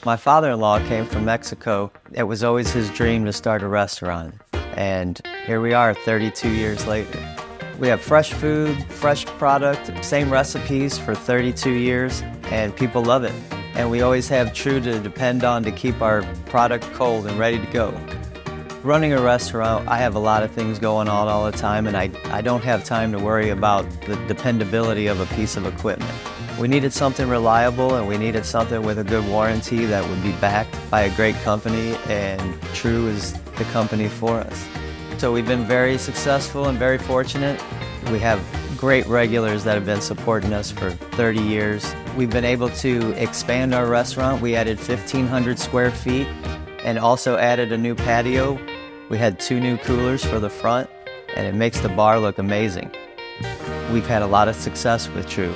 My father-in-law came from Mexico. It was always his dream to start a restaurant. And here we are 32 years later. We have fresh food, fresh product, same recipes for 32 years, and people love it. And we always have True to depend on to keep our product cold and ready to go. Running a restaurant, I have a lot of things going on all the time, and I don't have time to worry about the dependability of a piece of equipment. We needed something reliable, and we needed something with a good warranty that would be backed by a great company, and True is the company for us. So we've been very successful and very fortunate. We have great regulars that have been supporting us for 30 years. We've been able to expand our restaurant. We added 1,500 square feet and also added a new patio. We had 2 new coolers for the front, and it makes the bar look amazing. We've had a lot of success with True.